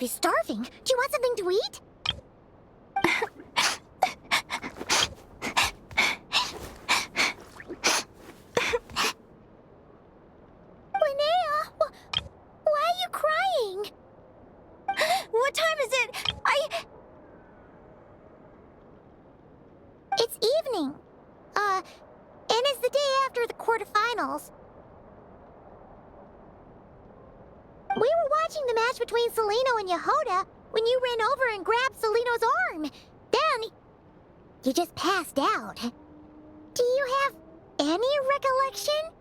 be starving. Do you want something to eat? Linnea, why are you crying? What time is it? It's evening. And it's the day after the quarterfinals. We were watching the match between Celino and Yehoda when you ran over and grabbed Celino's arm. Then, you just passed out. Do you have any recollection?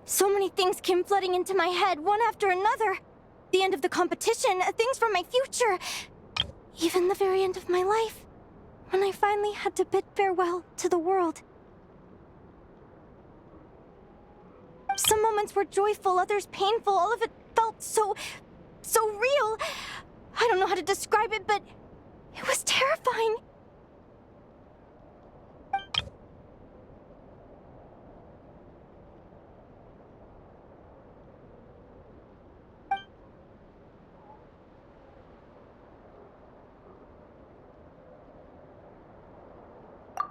So many things came flooding into my head, one after another. The end of the competition, things from my future. Even the very end of my life, when I finally had to bid farewell to the world. Some moments were joyful, others painful. All of it felt so real. I don't know how to describe it, but it was terrifying.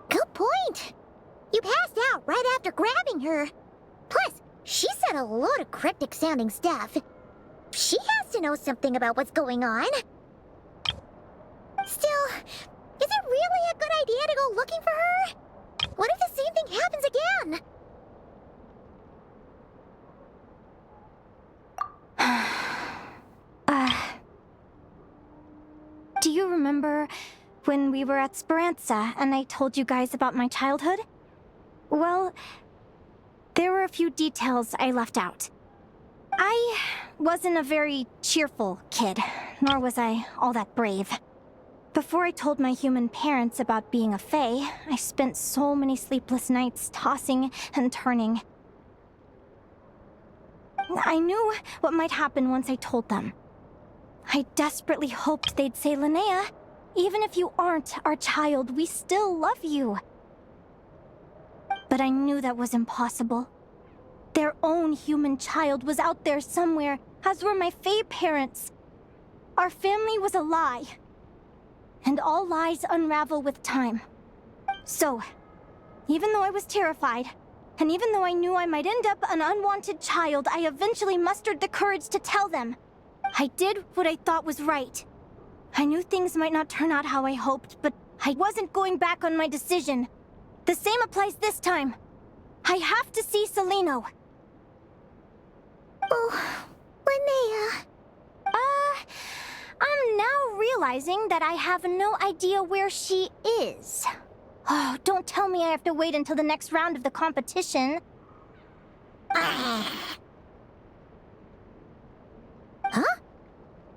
Good point. You passed out right after grabbing her. Plus, she said a load of cryptic-sounding stuff. She has to know something about what's going on. Still, is it really a good idea to go looking for her? What if the same thing happens again? Do you remember when we were at Speranza and I told you guys about my childhood? Well, there were a few details I left out. I wasn't a very cheerful kid, nor was I all that brave. Before I told my human parents about being a fae, I spent so many sleepless nights tossing and turning. I knew what might happen once I told them. I desperately hoped they'd say, Linnea, even if you aren't our child, we still love you. But I knew that was impossible. Their own human child was out there somewhere, as were my fae parents. Our family was a lie. And all lies unravel with time. So, even though I was terrified, and even though I knew I might end up an unwanted child, I eventually mustered the courage to tell them. I did what I thought was right. I knew things might not turn out how I hoped, but I wasn't going back on my decision. The same applies this time. I have to see Celino. Oh, Linnea. I'm now realizing that I have no idea where she is. Oh, don't tell me I have to wait until the next round of the competition. Huh?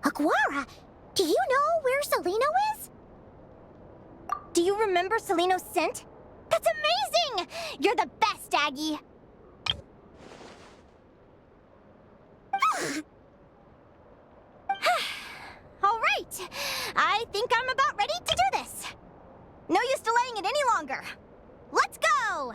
Aguara, do you know where Celino is? Do you remember Celino's scent? That's amazing! You're the best, Aggie! All right, I think I'm about ready to do this. No use delaying it any longer. Let's go!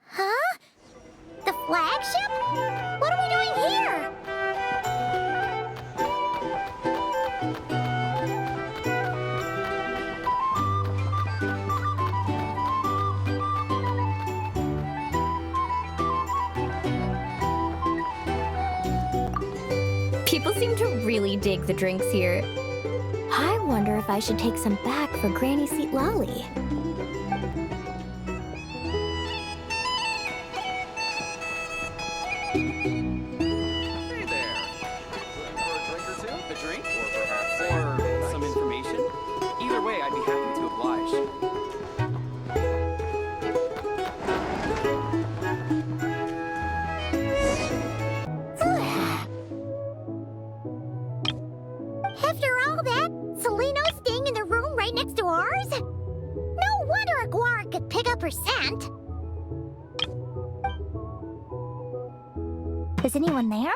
Huh? The flagship? What are we doing here? People seem to really dig the drinks here. I wonder if I should take some back for Granny Seat Lolly. say, I'd be happy to oblige. After all that, Seleno's staying in the room right next to ours? No wonder a guar could pick up her scent. Is anyone there?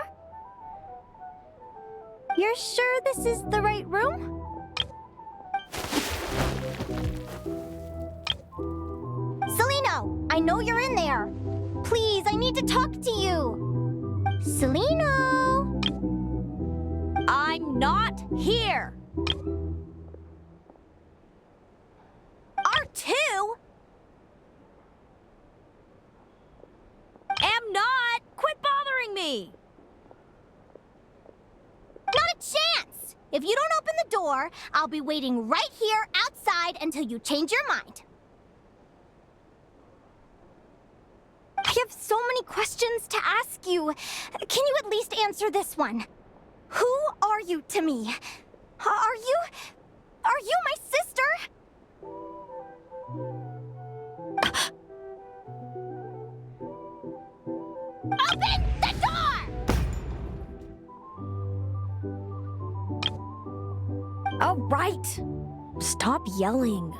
You're sure this is the right room? Seleno, I know you're in there. Please, I need to talk to you. Seleno! I'm not here. R2? Am not. Quit bothering me. Not a chance! If you don't open the door, I'll be waiting right here outside until you change your mind. I have so many questions to ask you. Can you at least answer this one? Who are you to me? Are you my sister? Open the door! All right. Stop yelling.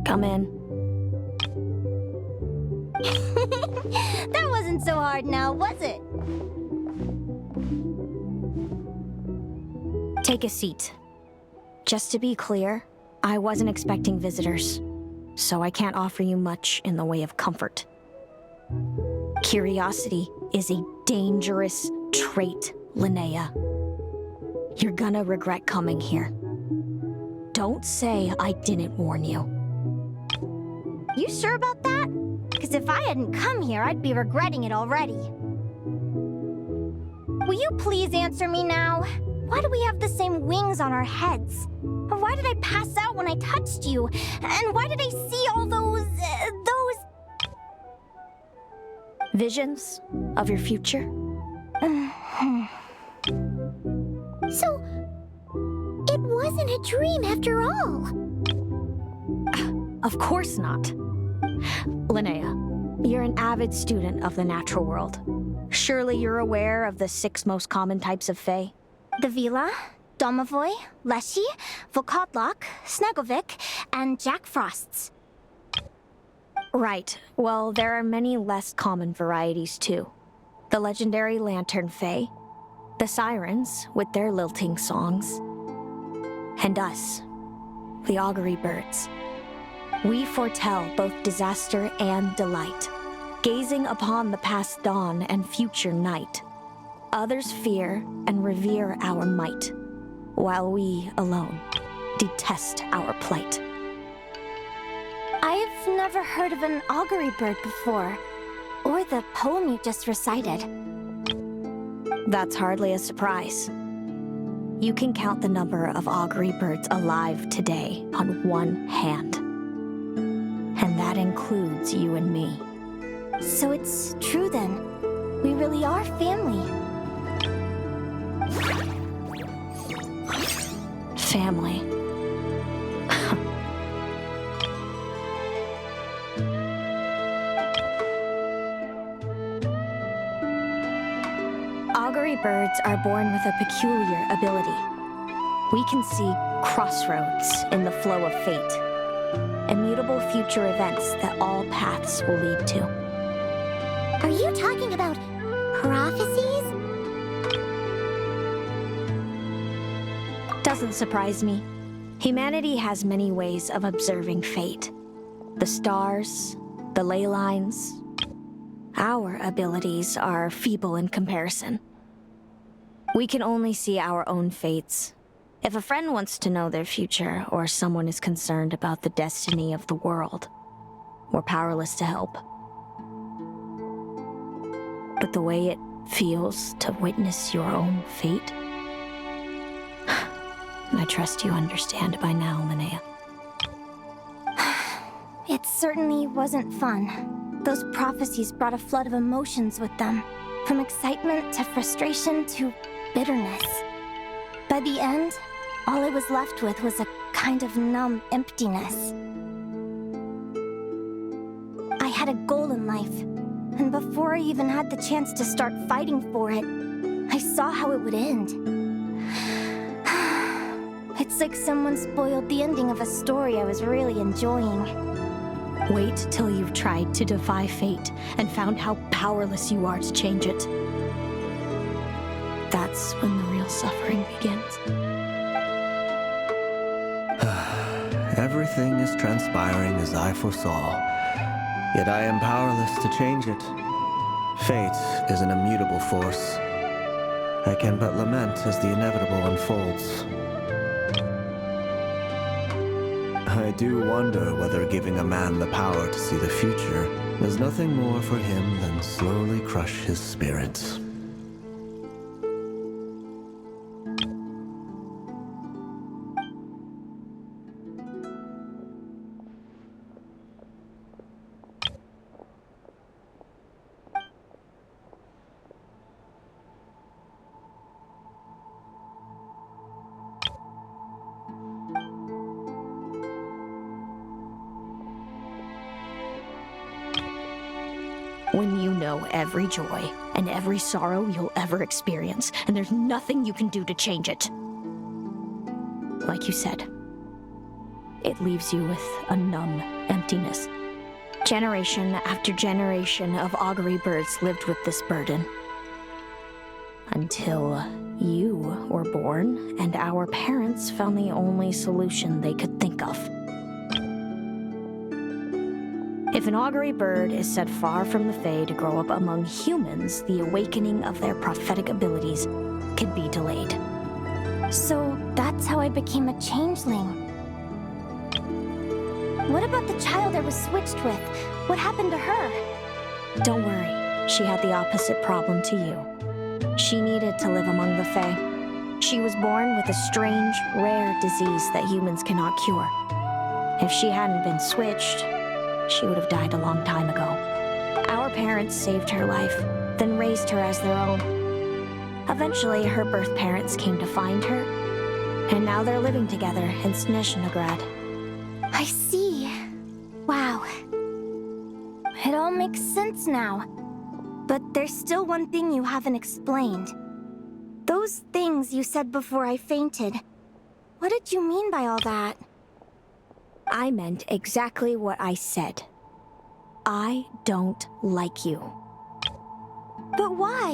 Come in. That wasn't so hard now, was it? Take a seat. Just to be clear, I wasn't expecting visitors, so I can't offer you much in the way of comfort. Curiosity is a dangerous trait, Linnea. You're gonna regret coming here. Don't say I didn't warn you. You sure about that? Because if I hadn't come here, I'd be regretting it already. Will you please answer me now? Why do we have the same wings on our heads? Why did I pass out when I touched you? And why did I see all those... visions of your future? So, it wasn't a dream after all. Of course not. Linnea, you're an avid student of the natural world. Surely you're aware of the 6 most common types of Fae? The Vila, Domovoy, Leshy, Volkodlok, Snegovik, and Jack Frosts. Right. Well, there are many less common varieties, too. The legendary Lantern Fae, the Sirens with their lilting songs, and us, the Augury Birds. We foretell both disaster and delight, gazing upon the past dawn and future night. Others fear and revere our might, while we alone detest our plight. I've never heard of an augury bird before, or the poem you just recited. That's hardly a surprise. You can count the number of augury birds alive today on one hand. And that includes you and me. So it's true then. We really are family. Family. Augury birds are born with a peculiar ability. We can see crossroads in the flow of fate. Immutable future events that all paths will lead to. Are you talking about prophecies? Doesn't surprise me. Humanity has many ways of observing fate. The stars, the ley lines. Our abilities are feeble in comparison. We can only see our own fates. If a friend wants to know their future, or someone is concerned about the destiny of the world, we're powerless to help. But the way it feels to witness your own fate, I trust you understand by now, Linnea. It certainly wasn't fun. Those prophecies brought a flood of emotions with them, from excitement to frustration to bitterness. By the end, All I was left with was a kind of numb emptiness. I had a goal in life, and before I even had the chance to start fighting for it, I saw how it would end. It's like someone spoiled the ending of a story I was really enjoying. Wait till you've tried to defy fate and found how powerless you are to change it. That's when the real suffering begins. Everything is transpiring as I foresaw, yet I am powerless to change it. Fate is an immutable force. I can but lament as the inevitable unfolds. I do wonder whether giving a man the power to see the future does nothing more for him than slowly crush his spirits. When you know every joy and every sorrow you'll ever experience, and there's nothing you can do to change it. Like you said, it leaves you with a numb emptiness. Generation after generation of augury birds lived with this burden. Until you were born, and our parents found the only solution they could think of. If an augury bird is set far from the Fae to grow up among humans, the awakening of their prophetic abilities can be delayed. So that's how I became a changeling. What about the child I was switched with? What happened to her? Don't worry, she had the opposite problem to you. She needed to live among the Fae. She was born with a strange, rare disease that humans cannot cure. If she hadn't been switched, she would have died a long time ago. Our parents saved her life, then raised her as their own. Eventually, her birth parents came to find her, and now they're living together in Snezhnograd. I see. Wow. It all makes sense now. But there's still one thing you haven't explained. Those things you said before I fainted. What did you mean by all that? I meant exactly what I said. I don't like you. But why?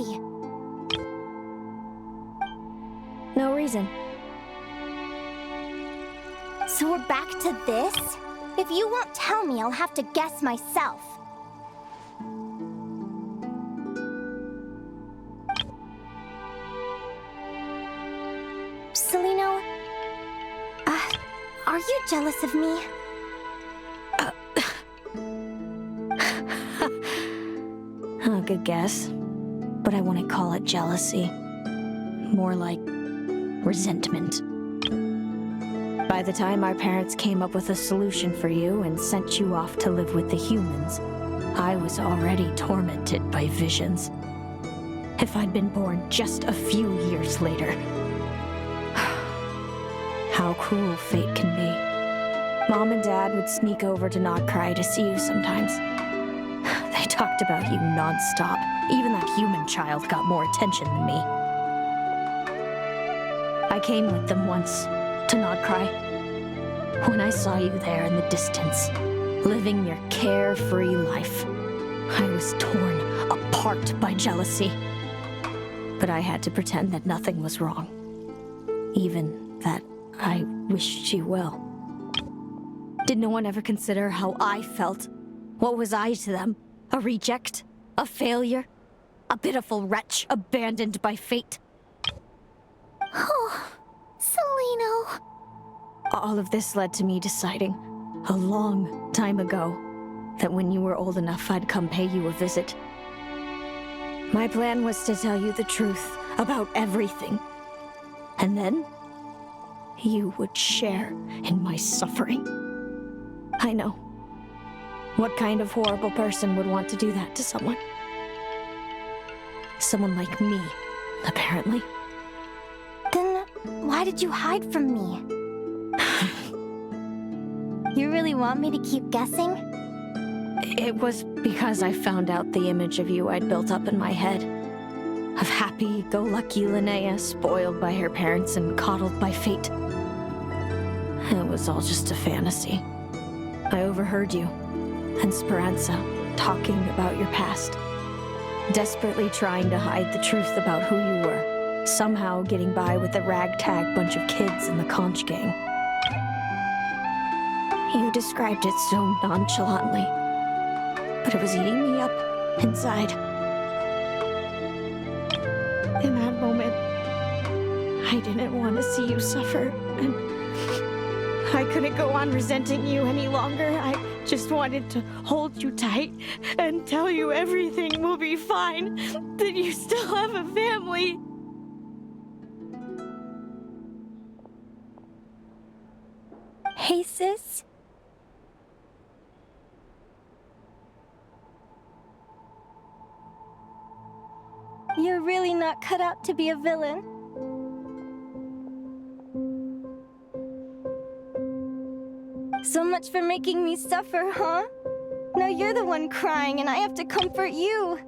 No reason. So we're back to this? If you won't tell me, I'll have to guess myself. Celino, are you jealous of me? Good guess. But I wouldn't call it jealousy. More like resentment. By the time our parents came up with a solution for you and sent you off to live with the humans, I was already tormented by visions. If I'd been born just a few years later. How cruel fate can be. Mom and Dad would sneak over to Notcry to see you sometimes. They talked about you non-stop. Even that human child got more attention than me. I came with them once to Notcry. When I saw you there in the distance, living your carefree life, I was torn apart by jealousy. But I had to pretend that nothing was wrong. Even that I wished you well. Did no one ever consider how I felt? What was I to them? A reject? A failure? A pitiful wretch abandoned by fate? Oh, Celino. All of this led to me deciding, a long time ago, that when you were old enough, I'd come pay you a visit. My plan was to tell you the truth about everything. And then, you would share in my suffering. I know. What kind of horrible person would want to do that to someone? Someone like me, apparently. Then why Why did you hide from me? You really want me to keep guessing? It was because I found out the image of you I'd built up in my head. Of happy-go-lucky Linnea, spoiled by her parents and coddled by fate. It was all just a fantasy. I overheard you and Speranza talking about your past. Desperately trying to hide the truth about who you were. Somehow getting by with a ragtag bunch of kids in the conch gang. You described it so nonchalantly, but it was eating me up inside. In that moment, I didn't want to see you suffer, and I couldn't go on resenting you any longer. I just wanted to hold you tight and tell you everything will be fine, that you still have a family. Hey, sis. You're really not cut out to be a villain. So much for making me suffer, huh? Now you're the one crying and I have to comfort you.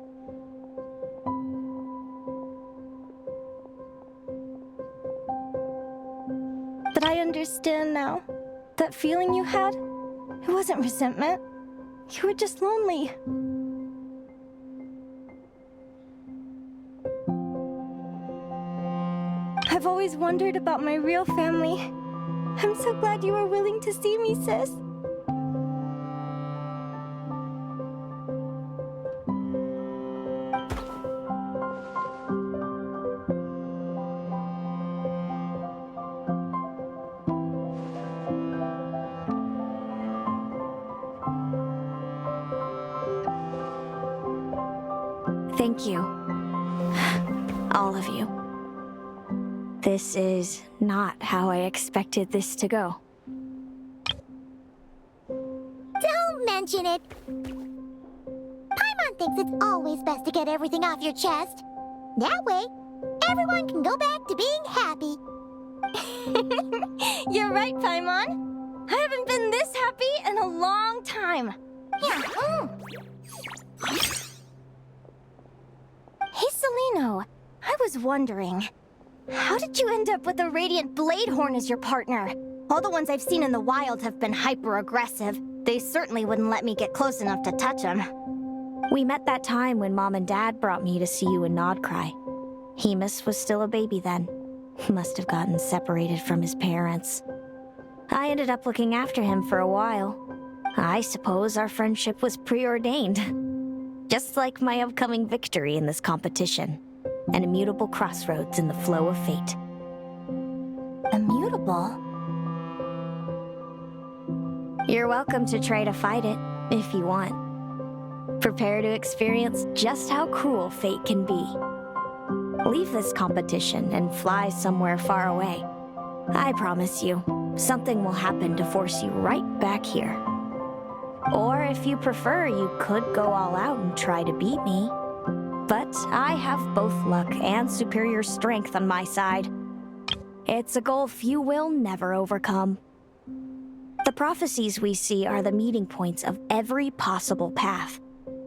But I understand now. That feeling you had, it wasn't resentment. You were just lonely. I've always wondered about my real family. I'm so glad you were willing to see me, sis. Thank you. All of you. This is not how I expected this to go. Don't mention it. Paimon thinks it's always best to get everything off your chest. That way, everyone can go back to being happy. You're right, Paimon. I haven't been this happy in a long time. Yeah. Hey, Celino. I was wondering, how did you end up with a Radiant Bladehorn as your partner? All the ones I've seen in the wild have been hyper-aggressive. They certainly wouldn't let me get close enough to touch them. We met that time when Mom and Dad brought me to see you in Nodcry. Hemus was still a baby then. Must have gotten separated from his parents. I ended up looking after him for a while. I suppose our friendship was preordained. Just like my upcoming victory in this competition. An immutable crossroads in the flow of fate. Immutable? You're welcome to try to fight it, if you want. Prepare to experience just how cruel fate can be. Leave this competition and fly somewhere far away. I promise you, something will happen to force you right back here. Or if you prefer, you could go all out and try to beat me. But I have both luck and superior strength on my side. It's a gulf you will never overcome. The prophecies we see are the meeting points of every possible path.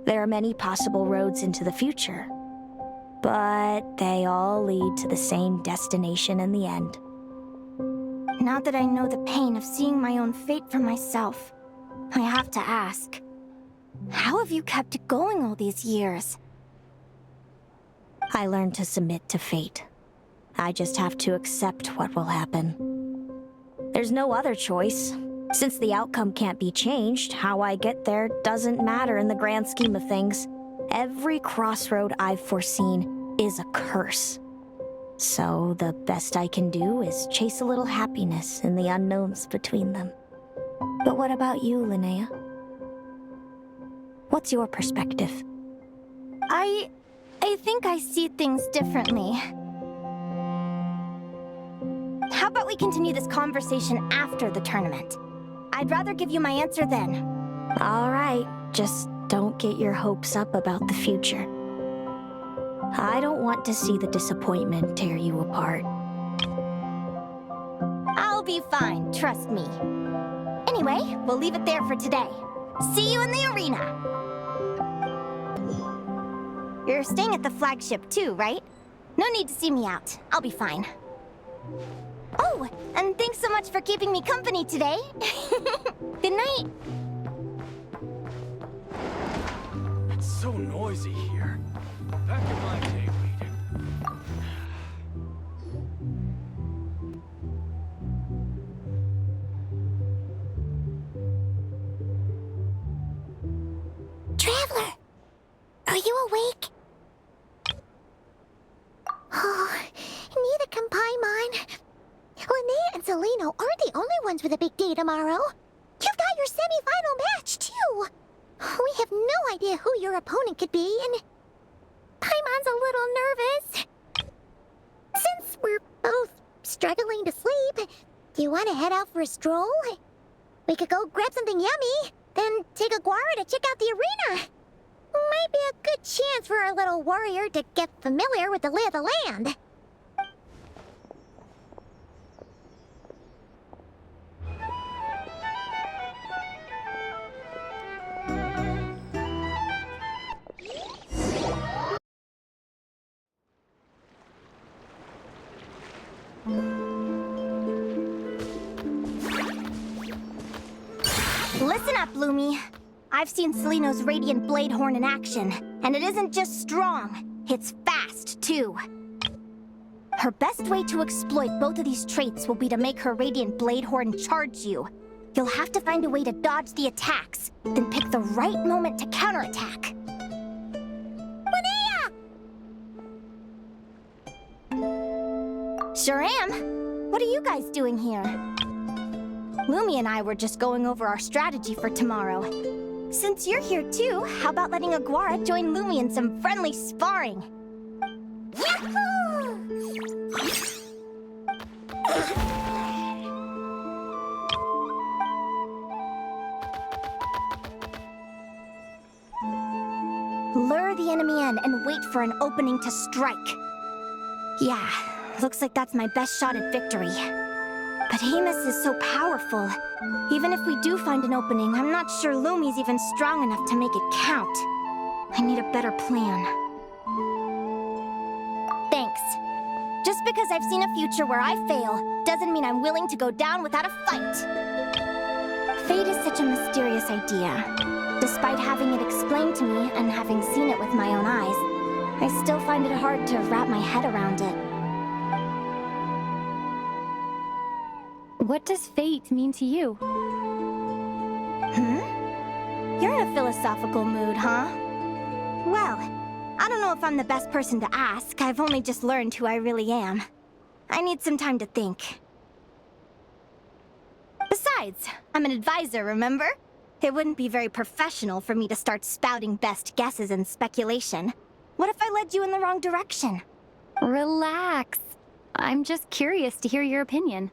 There are many possible roads into the future. But they all lead to the same destination in the end. Now that I know the pain of seeing my own fate for myself, I have to ask, how have you kept it going all these years? I learned to submit to fate. I just have to accept what will happen. There's no other choice. Since the outcome can't be changed, how I get there doesn't matter in the grand scheme of things. Every crossroad I've foreseen is a curse. So the best I can do is chase a little happiness in the unknowns between them. But what about you, Linnea? What's your perspective? I think I see things differently. How about we continue this conversation after the tournament? I'd rather give you my answer then. All right, just don't get your hopes up about the future. I don't want to see the disappointment tear you apart. be fine, trust me. Anyway, we'll leave it there for today. See you in the arena! You're staying at the flagship too, right? No need to see me out. I'll be fine. Oh, and thanks so much for keeping me company today. Good night. It's so noisy here. Back in my day, Traveler, are you awake? Oh, neither can Paimon. Linnea and Celino aren't the only ones with a big day tomorrow. You've got your semi-final match, too. We have no idea who your opponent could be, and Paimon's a little nervous. Since we're both struggling to sleep, do you want to head out for a stroll? We could go grab something yummy, then take a guara to check out the arena. Might be a good chance for our little warrior to get familiar with the lay of the land. Listen up, Lumi. I've seen Celino's Radiant Blade Horn in action, and it isn't just strong, it's fast, too. Her best way to exploit both of these traits will be to make her Radiant Blade Horn charge you. You'll have to find a way to dodge the attacks, then pick the right moment to counterattack. Linnea! Sure am. What are you guys doing here? Lumi and I were just going over our strategy for tomorrow. Since you're here too, how about letting Aguara join Lumi in some friendly sparring? Yahoo! Lure the enemy in and wait for an opening to strike. Yeah, looks like that's my best shot at victory. But Amos is so powerful. Even if we do find an opening, I'm not sure Lumi's even strong enough to make it count. I need a better plan. Thanks. Just because I've seen a future where I fail, doesn't mean I'm willing to go down without a fight. Fate is such a mysterious idea. Despite having it explained to me and having seen it with my own eyes, I still find it hard to wrap my head around it. What does fate mean to you? You're in a philosophical mood, huh? Well, I don't know if I'm the best person to ask. I've only just learned who I really am. I need some time to think. Besides, I'm an advisor, remember? It wouldn't be very professional for me to start spouting best guesses and speculation. What if I led you in the wrong direction? Relax. I'm just curious to hear your opinion.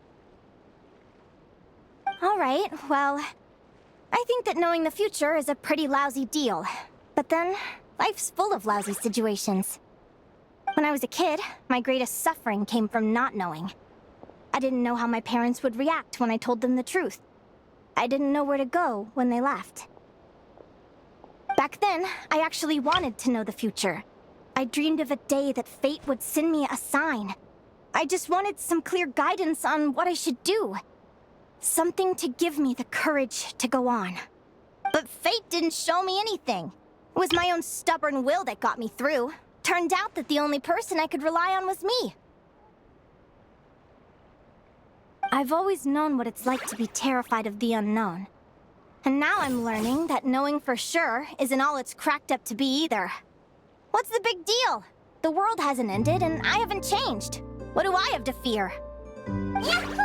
All right, well, I think that knowing the future is a pretty lousy deal. But then, life's full of lousy situations. When I was a kid, my greatest suffering came from not knowing. I didn't know how my parents would react when I told them the truth. I didn't know where to go when they left. Back then, I actually wanted to know the future. I dreamed of a day that fate would send me a sign. I just wanted some clear guidance on what I should do. Something to give me the courage to go on. But fate didn't show me anything. It was my own stubborn will that got me through. Turned out that the only person I could rely on was me. I've always known what it's like to be terrified of the unknown. And now I'm learning that knowing for sure isn't all it's cracked up to be either. What's the big deal? The world hasn't ended and I haven't changed. What do I have to fear? Yahoo!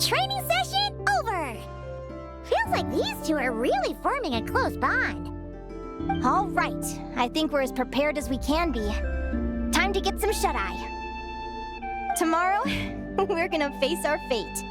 Training session over! Feels like these two are really forming a close bond. All right, I think we're as prepared as we can be. Time to get some shut-eye. Tomorrow, we're gonna face our fate.